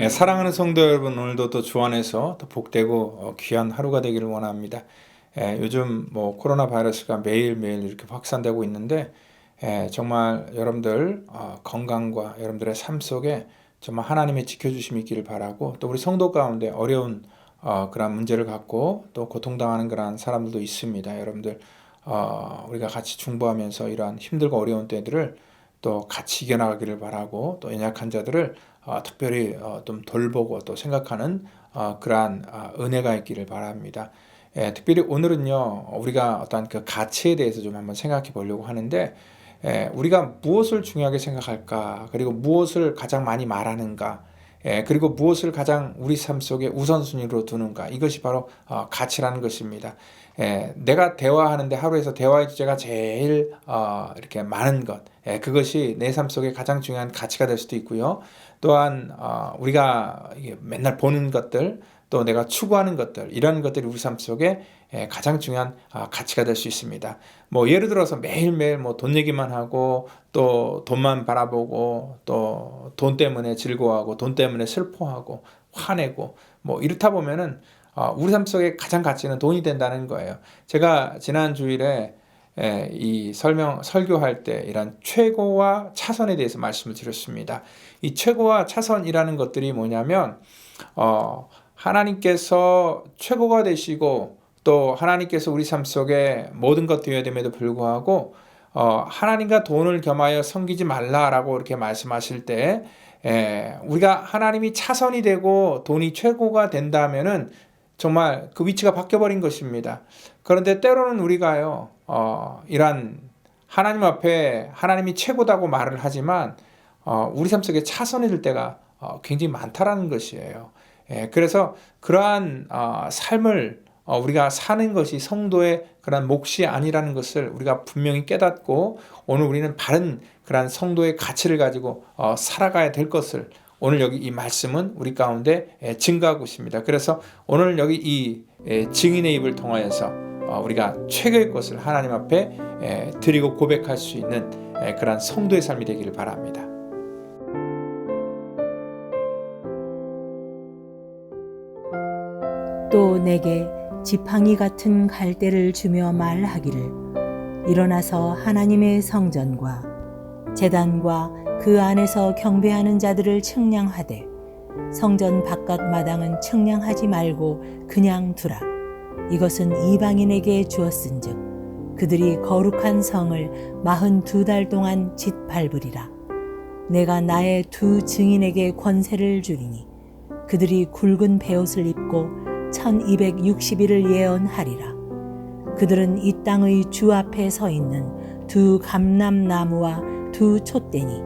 사랑하는 성도 여러분, 오늘도 또 주 안에서 또 복되고 귀한 하루가 되기를 원합니다. 요즘 뭐 코로나 바이러스가 매일매일 이렇게 확산되고 있는데 정말 여러분들 건강과 여러분들의 삶 속에 정말 하나님의 지켜주심이 있기를 바라고, 또 우리 성도 가운데 어려운 그런 문제를 갖고 또 고통당하는 그런 사람들도 있습니다. 여러분들 우리가 같이 중보하면서 이러한 힘들고 어려운 때들을 또 같이 이겨나가기를 바라고, 또 연약한 자들을 특별히 좀 돌보고 또 생각하는 그러한 은혜가 있기를 바랍니다. 특별히 오늘은요, 우리가 어떤 그 가치에 대해서 좀 한번 생각해 보려고 하는데, 우리가 무엇을 중요하게 생각할까, 그리고 무엇을 가장 많이 말하는가, 그리고 무엇을 가장 우리 삶 속에 우선순위로 두는가, 이것이 바로 가치라는 것입니다. 내가 대화하는데 하루에서 대화의 주제가 제일 이렇게 많은 것, 그것이 내 삶 속에 가장 중요한 가치가 될 수도 있고요. 또한 우리가 맨날 보는 것들, 또 내가 추구하는 것들, 이런 것들이 우리 삶 속에 가장 중요한 가치가 될 수 있습니다. 뭐 예를 들어서 매일매일 뭐 돈 얘기만 하고, 또 돈만 바라보고, 또 돈 때문에 즐거워하고, 돈 때문에 슬퍼하고 화내고, 뭐 이렇다 보면은 우리 삶 속에 가장 가치는 돈이 된다는 거예요. 제가 지난 주일에 이 설교할 때 이런 최고와 차선에 대해서 말씀을 드렸습니다. 이 최고와 차선이라는 것들이 뭐냐면 하나님께서 최고가 되시고, 또 하나님께서 우리 삶 속에 모든 것 되어야 됨에도 불구하고 하나님과 돈을 겸하여 섬기지 말라라고 이렇게 말씀하실 때, 우리가 하나님이 차선이 되고 돈이 최고가 된다면은 정말 그 위치가 바뀌어버린 것입니다. 그런데 때로는 우리가요, 이런 하나님 앞에 하나님이 최고다고 말을 하지만 우리 삶 속에 차선이 될 때가 굉장히 많다라는 것이에요. 그래서 그러한 삶을 우리가 사는 것이 성도의 그런 몫이 아니라는 것을 우리가 분명히 깨닫고, 오늘 우리는 바른 그런 성도의 가치를 가지고 살아가야 될 것을 오늘 여기 이 말씀은 우리 가운데 증거하고 있습니다. 그래서 오늘 여기 이 증인의 입을 통하여서 우리가 최고의 것을 하나님 앞에 드리고 고백할 수 있는 그런 성도의 삶이 되기를 바랍니다. 또 내게 지팡이 같은 갈대를 주며 말하기를, 일어나서 하나님의 성전과 제단과 그 안에서 경배하는 자들을 측량하되 성전 바깥 마당은 측량하지 말고 그냥 두라. 이것은 이방인에게 주었은즉 그들이 거룩한 성을 42달 동안 짓밟으리라. 내가 나의 두 증인에게 권세를 주리니 그들이 굵은 베옷을 입고 1260일을 예언하리라. 그들은 이 땅의 주 앞에 서 있는 두 감람나무와 두 촛대니,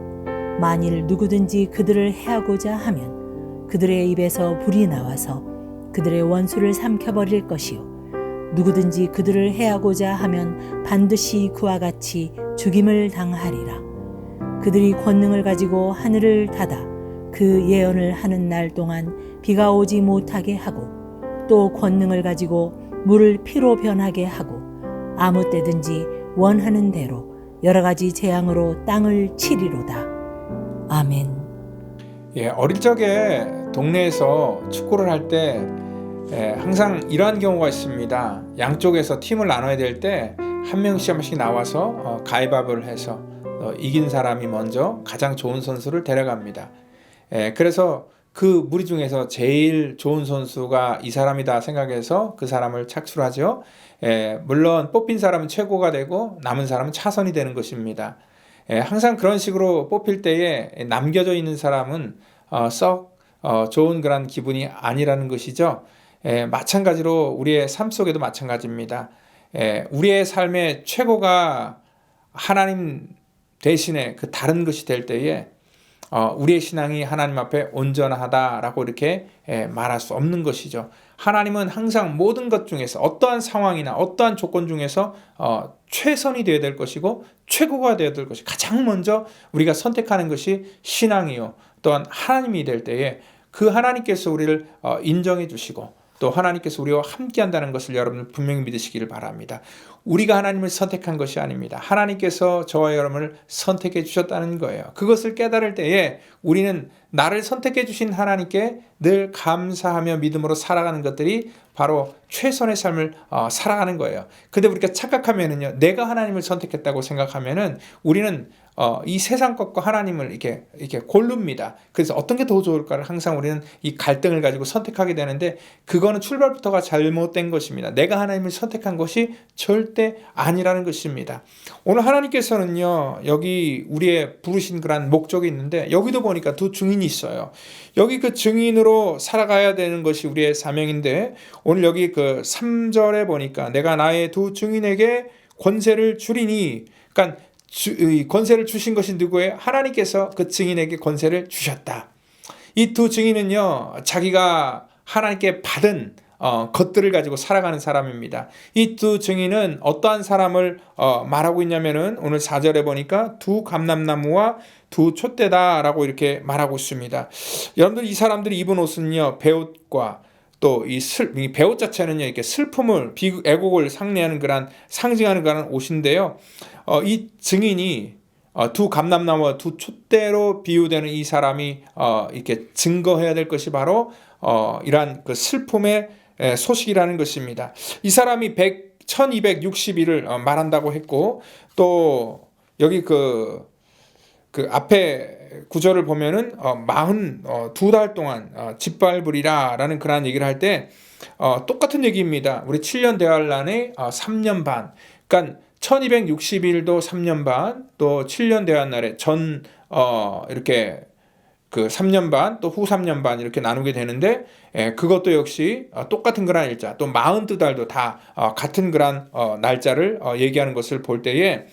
만일 누구든지 그들을 해하고자 하면 그들의 입에서 불이 나와서 그들의 원수를 삼켜버릴 것이요, 누구든지 그들을 해하고자 하면 반드시 그와 같이 죽임을 당하리라. 그들이 권능을 가지고 하늘을 닫아 그 예언을 하는 날 동안 비가 오지 못하게 하고, 또 권능을 가지고 물을 피로 변하게 하고, 아무 때든지 원하는 대로 여러 가지 재앙으로 땅을 치리로다. 아멘. 어릴 적에 동네에서 축구를 할 때 항상 이러한 경우가 있습니다. 양쪽에서 팀을 나눠야 될 때 한 명씩 나와서 가위바위보를 해서 이긴 사람이 먼저 가장 좋은 선수를 데려갑니다. 그래서 그 무리 중에서 제일 좋은 선수가 이 사람이다 생각해서 그 사람을 착수를 하죠. 물론 뽑힌 사람은 최고가 되고 남은 사람은 차선이 되는 것입니다. 항상 그런 식으로 뽑힐 때에 남겨져 있는 사람은 썩 좋은 그런 기분이 아니라는 것이죠. 마찬가지로 우리의 삶 속에도 마찬가지입니다. 우리의 삶의 최고가 하나님 대신에 그 다른 것이 될 때에 우리의 신앙이 하나님 앞에 온전하다라고 이렇게 말할 수 없는 것이죠. 하나님은 항상 모든 것 중에서 어떠한 상황이나 어떠한 조건 중에서 최선이 되어야 될 것이고 최고가 되어야 될 것이 가장 먼저 우리가 선택하는 것이 신앙이요, 또한 하나님이 될 때에 그 하나님께서 우리를 인정해 주시고, 또 하나님께서 우리와 함께 한다는 것을 여러분 분명히 믿으시기를 바랍니다. 우리가 하나님을 선택한 것이 아닙니다. 하나님께서 저와 여러분을 선택해 주셨다는 거예요. 그것을 깨달을 때에 우리는 나를 선택해 주신 하나님께 늘 감사하며 믿음으로 살아가는 것들이 바로 최선의 삶을 살아가는 거예요. 근데 우리가 착각하면은요, 내가 하나님을 선택했다고 생각하면은 우리는 이 세상 것과 하나님을 이렇게 고릅니다. 그래서 어떤 게 더 좋을까를 항상 우리는 이 갈등을 가지고 선택하게 되는데, 그거는 출발부터가 잘못된 것입니다. 내가 하나님을 선택한 것이 절대 아니라는 것입니다. 오늘 하나님께서는요, 여기 우리의 부르신 그런 목적이 있는데, 여기도 보니까 두 증인이 있어요. 여기 그 증인으로 살아가야 되는 것이 우리의 사명인데, 오늘 여기 그 3절에 보니까 내가 나의 두 증인에게 권세를 주리니, 그러니까 권세를 주신 것이 누구예요? 하나님께서 그 증인에게 권세를 주셨다. 이 두 증인은요, 자기가 하나님께 받은 것들을 가지고 살아가는 사람입니다. 이 두 증인은 어떠한 사람을 말하고 있냐면은 오늘 4절에 보니까 두 감람나무와 두 촛대다라고 이렇게 말하고 있습니다. 여러분들, 이 사람들이 입은 옷은요, 베옷과 또 이 베옷 자체는요, 이렇게 슬픔을, 애곡을 상징하는 그런 옷인데요. 이 증인이 두 감람나무와 두 촛대로 비유되는 이 사람이 이렇게 증거해야 될 것이 바로 이러한 그 슬픔의 소식이라는 것입니다. 이 사람이 1260일을 말한다고 했고, 또 여기 그 앞에 구절을 보면은 42달 동안 짓밟으리라 라는 그런 얘기를 할 때 똑같은 얘기입니다. 우리 7년 대환란에 3년 반, 그러니까 1260일도 3년 반, 또 7년 대환날에 이렇게 그 3년 반, 또 후 3년 반 이렇게 나누게 되는데, 그것도 역시 똑같은 그런 일자, 또 42달도 다 같은 그런 날짜를 얘기하는 것을 볼 때에,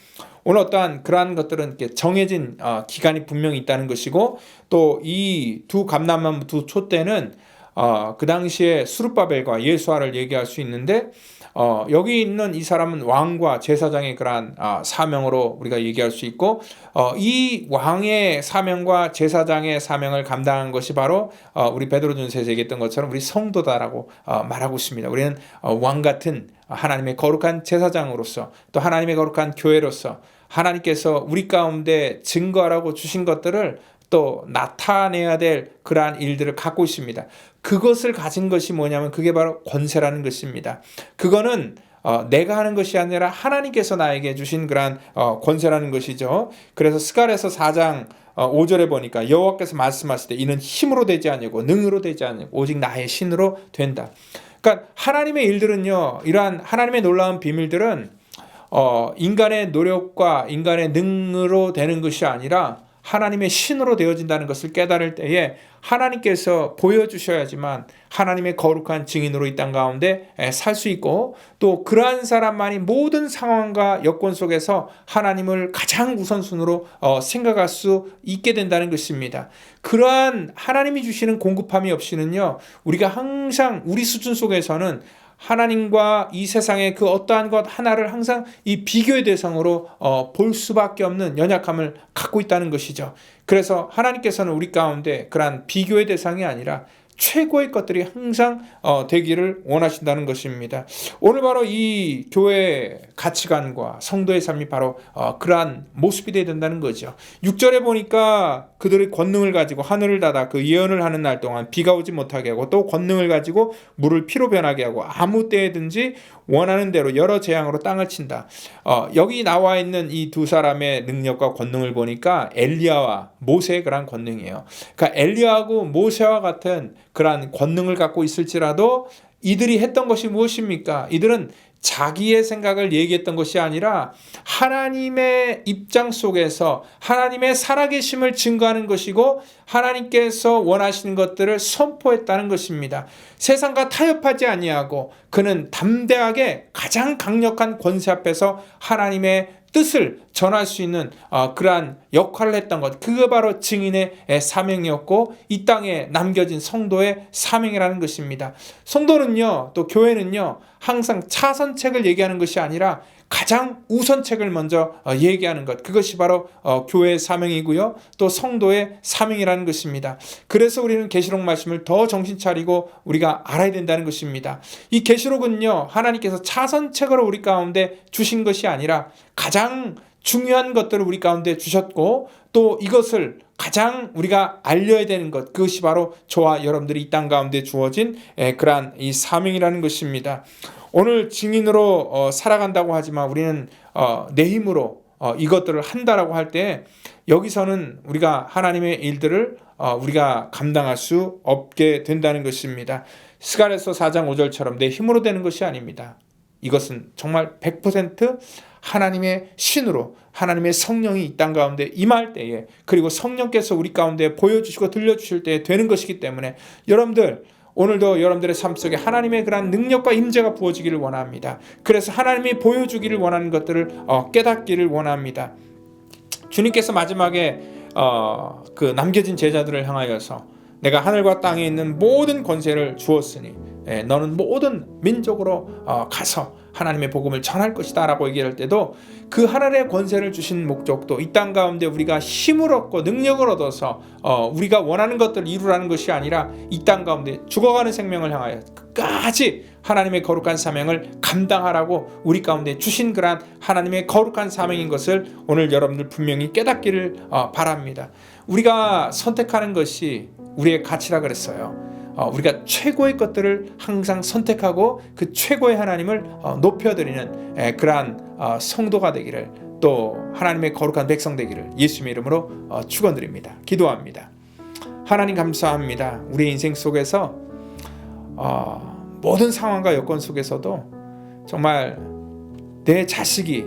오늘 어떠한 그러한 것들은 이렇게 정해진 기간이 분명히 있다는 것이고, 또 이 두 감람나무 두 촛대는 그 당시에 스룹바벨과 예수아를 얘기할 수 있는데, 여기 있는 이 사람은 왕과 제사장의 그러한 사명으로 우리가 얘기할 수 있고, 이 왕의 사명과 제사장의 사명을 감당한 것이 바로 우리 베드로전서에서 얘기했던 것처럼 우리 성도다라고 말하고 있습니다. 우리는 왕 같은 하나님의 거룩한 제사장으로서, 또 하나님의 거룩한 교회로서 하나님께서 우리 가운데 증거하라고 주신 것들을 또 나타내야 될 그러한 일들을 갖고 있습니다. 그것을 가진 것이 뭐냐면 그게 바로 권세라는 것입니다. 그거는 내가 하는 것이 아니라 하나님께서 나에게 주신 그러한 권세라는 것이죠. 그래서 스가랴서 4장 5절에 보니까 여호와께서 말씀하실 때 이는 힘으로 되지 아니고 능으로 되지 아니고 오직 나의 신으로 된다. 그러니까 하나님의 일들은요, 이러한 하나님의 놀라운 비밀들은 인간의 노력과 인간의 능으로 되는 것이 아니라 하나님의 신으로 되어진다는 것을 깨달을 때에 하나님께서 보여주셔야지만 하나님의 거룩한 증인으로 이 땅 가운데 살 수 있고, 또 그러한 사람만이 모든 상황과 여건 속에서 하나님을 가장 우선순위로 생각할 수 있게 된다는 것입니다. 그러한 하나님이 주시는 공급함이 없이는요, 우리가 항상 우리 수준 속에서는 하나님과 이 세상의 그 어떠한 것 하나를 항상 이 비교의 대상으로 볼 수밖에 없는 연약함을 갖고 있다는 것이죠. 그래서 하나님께서는 우리 가운데 그러한 비교의 대상이 아니라 최고의 것들이 항상 되기를 원하신다는 것입니다. 오늘 바로 이 교회의 가치관과 성도의 삶이 바로 그러한 모습이 되어야 된다는 거죠. 6절에 보니까 그들의 권능을 가지고 하늘을 닫아 그 예언을 하는 날 동안 비가 오지 못하게 하고, 또 권능을 가지고 물을 피로 변하게 하고 아무 때에든지 원하는 대로 여러 재앙으로 땅을 친다. 여기 나와 있는 이 두 사람의 능력과 권능을 보니까 엘리야와 모세의 그런 권능이에요. 그러니까 엘리야하고 모세와 같은 그러한 권능을 갖고 있을지라도 이들이 했던 것이 무엇입니까? 이들은 자기의 생각을 얘기했던 것이 아니라 하나님의 입장 속에서 하나님의 살아계심을 증거하는 것이고, 하나님께서 원하시는 것들을 선포했다는 것입니다. 세상과 타협하지 아니하고 그는 담대하게 가장 강력한 권세 앞에서 하나님의 뜻을 전할 수 있는 그러한 역할을 했던 것, 그거 바로 증인의 사명이었고 이 땅에 남겨진 성도의 사명이라는 것입니다. 성도는요, 또 교회는요, 항상 차선책을 얘기하는 것이 아니라 가장 우선책을 먼저 얘기하는 것, 그것이 바로 교회의 사명이고요, 또 성도의 사명이라는 것입니다. 그래서 우리는 계시록 말씀을 더 정신 차리고 우리가 알아야 된다는 것입니다. 이 계시록은요, 하나님께서 차선책으로 우리 가운데 주신 것이 아니라 가장 중요한 것들을 우리 가운데 주셨고, 또 이것을 가장 우리가 알려야 되는 것, 그것이 바로 저와 여러분들이 이 땅 가운데 주어진 그러한 이 사명이라는 것입니다. 오늘 증인으로 살아간다고 하지만 우리는 내 힘으로 이것들을 한다라고 할 때, 여기서는 우리가 하나님의 일들을 우리가 감당할 수 없게 된다는 것입니다. 스가랴서 4장 5절처럼 내 힘으로 되는 것이 아닙니다. 이것은 정말 100% 하나님의 신으로, 하나님의 성령이 이 땅 가운데 임할 때에, 그리고 성령께서 우리 가운데 보여주시고 들려주실 때에 되는 것이기 때문에, 여러분들 오늘도 여러분들의 삶 속에 하나님의 그런 능력과 임재가 부어지기를 원합니다. 그래서 하나님이 보여주기를 원하는 것들을 깨닫기를 원합니다. 주님께서 마지막에 그 남겨진 제자들을 향하여서 내가 하늘과 땅에 있는 모든 권세를 주었으니 너는 모든 민족으로 가서 하나님의 복음을 전할 것이다 라고 얘기할 때도, 그 하늘의 권세를 주신 목적도 이 땅 가운데 우리가 힘을 얻고 능력을 얻어서 우리가 원하는 것들을 이루라는 것이 아니라, 이 땅 가운데 죽어가는 생명을 향하여 끝까지 하나님의 거룩한 사명을 감당하라고 우리 가운데 주신 그러한 하나님의 거룩한 사명인 것을 오늘 여러분들 분명히 깨닫기를 바랍니다. 우리가 선택하는 것이 우리의 가치라 그랬어요. 우리가 최고의 것들을 항상 선택하고 그 최고의 하나님을 높여드리는 그러한 성도가 되기를, 또 하나님의 거룩한 백성 되기를 예수님의 이름으로 축원드립니다. 기도합니다. 하나님 감사합니다. 우리 인생 속에서 모든 상황과 여건 속에서도 정말 내 자식이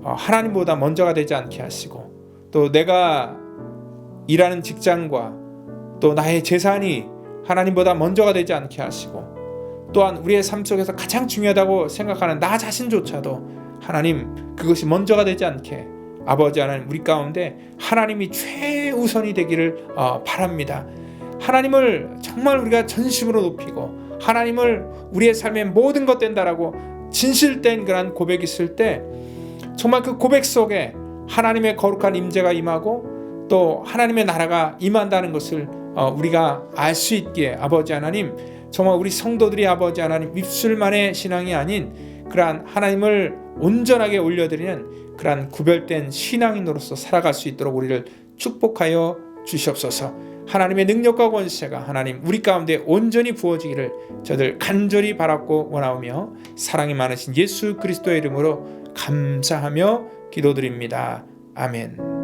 하나님보다 먼저가 되지 않게 하시고, 또 내가 일하는 직장과 또 나의 재산이 하나님보다 먼저가 되지 않게 하시고, 또한 우리의 삶 속에서 가장 중요하다고 생각하는 나 자신조차도 하나님 그것이 먼저가 되지 않게, 아버지 하나님 우리 가운데 하나님이 최우선이 되기를 바랍니다. 하나님을 정말 우리가 전심으로 높이고, 하나님을 우리의 삶의 모든 것 된다라고 진실된 그런 고백이 있을 때, 정말 그 고백 속에 하나님의 거룩한 임재가 임하고 또 하나님의 나라가 임한다는 것을 우리가 알 수 있기에, 아버지 하나님 정말 우리 성도들이 아버지 하나님 입술만의 신앙이 아닌 그러한 하나님을 온전하게 올려드리는 그러한 구별된 신앙인으로서 살아갈 수 있도록 우리를 축복하여 주시옵소서. 하나님의 능력과 권세가 하나님 우리 가운데 온전히 부어지기를 저들 간절히 바랐고 원하오며, 사랑이 많으신 예수 그리스도의 이름으로 감사하며 기도드립니다. 아멘.